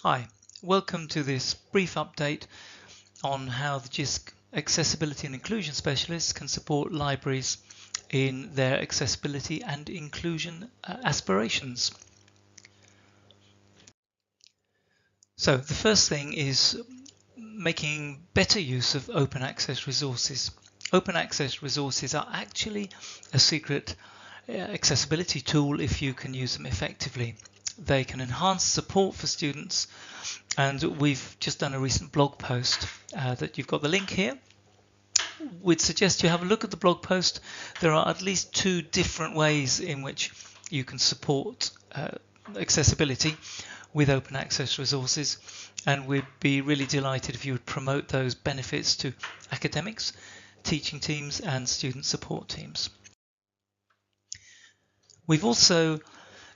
Hi, welcome to this brief update on how the Jisc Accessibility and Inclusion Specialists can support libraries in their accessibility and inclusion aspirations. So the first thing is making better use of open access resources. Open access resources are actually a secret accessibility tool if you can use them effectively. They can enhance support for students, and we've just done a recent blog post that you've got the link here. We'd suggest you have a look at the blog post. There are at least two different ways in which you can support accessibility with open access resources, and we'd be really delighted if you would promote those benefits to academics, teaching teams and student support teams. We've also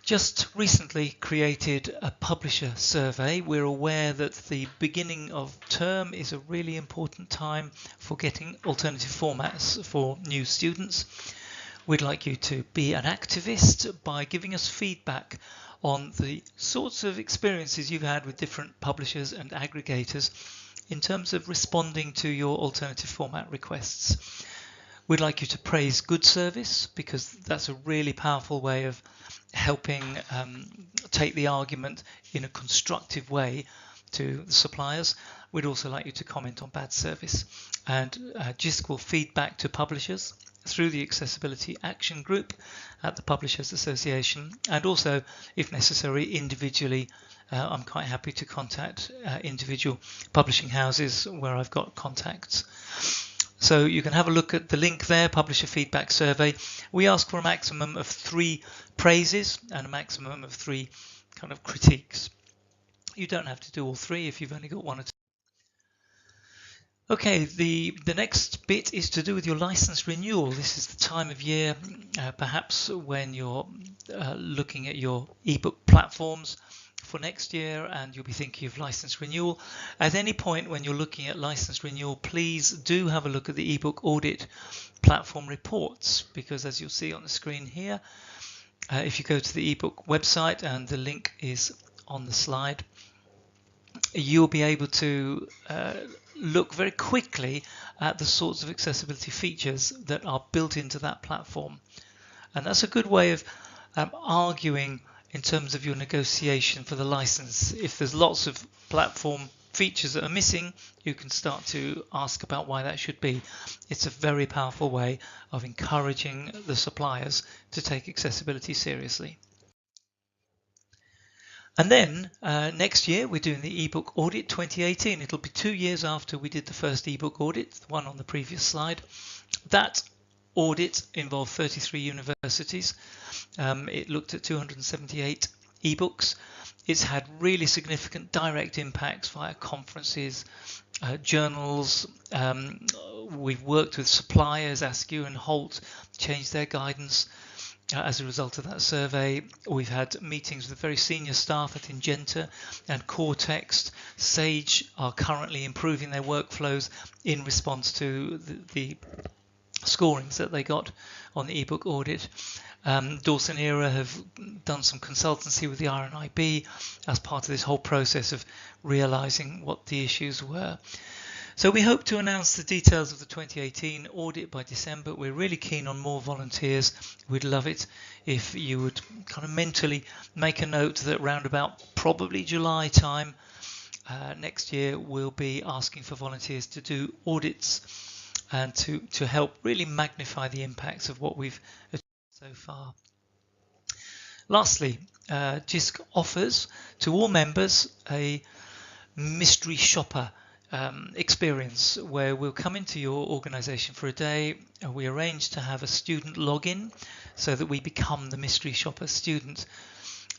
just recently created a publisher survey. We're aware that the beginning of term is a really important time for getting alternative formats for new students. We'd like you to be an activist by giving us feedback on the sorts of experiences you've had with different publishers and aggregators in terms of responding to your alternative format requests. We'd like you to praise good service, because that's a really powerful way of helping take the argument in a constructive way to the suppliers. We'd also like you to comment on bad service, and Jisc will feed back to publishers through the Accessibility Action Group at the Publishers Association, and also, if necessary, individually. I'm quite happy to contact individual publishing houses where I've got contacts. So you can have a look at the link there, Publisher Feedback Survey. We ask for a maximum of 3 praises and a maximum of 3 kind of critiques. You don't have to do all 3 if you've only got 1 or 2. Okay, the next bit is to do with your license renewal. This is the time of year, perhaps when you're looking at your ebook platforms for next year, and you'll be thinking of license renewal. At any point when you're looking at license renewal, please do have a look at the ebook audit platform reports, because as you'll see on the screen here, if you go to the ebook website, and the link is on the slide, you'll be able to look very quickly at the sorts of accessibility features that are built into that platform. And that's a good way of arguing in terms of your negotiation for the license. If there's lots of platform features that are missing, you can start to ask about why that should be. It's a very powerful way of encouraging the suppliers to take accessibility seriously. And then next year we're doing the ebook audit 2018. It'll be 2 years after we did the first ebook audit, the one on the previous slide. That audit involved 33 universities. It looked at 278 ebooks. It's had really significant direct impacts via conferences, journals. We've worked with suppliers, Askew and Holt, changed their guidance as a result of that survey. We've had meetings with very senior staff at Ingenta and Cortext. Sage are currently improving their workflows in response to the scorings that they got on the ebook audit. Dawson Era have done some consultancy with the RNIB as part of this whole process of realizing what the issues were. So we hope to announce the details of the 2018 audit by December. We're really keen on more volunteers. We'd love it if you would kind of mentally make a note that round about probably July time next year we'll be asking for volunteers to do audits and to help really magnify the impacts of what we've achieved so far. Lastly, Jisc offers to all members a mystery shopper experience where we'll come into your organization for a day, and we arrange to have a student login so that we become the mystery shopper student.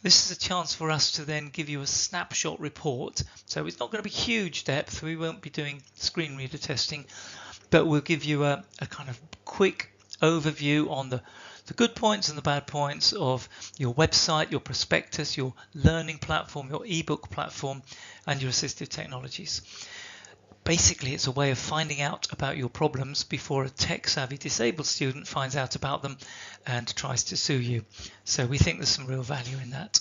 This is a chance for us to then give you a snapshot report. So it's not going to be huge depth. We won't be doing screen reader testing, but we'll give you a kind of quick overview on the good points and the bad points of your website, your prospectus, your learning platform, your ebook platform, and your assistive technologies. Basically, it's a way of finding out about your problems before a tech-savvy disabled student finds out about them and tries to sue you. So we think there's some real value in that.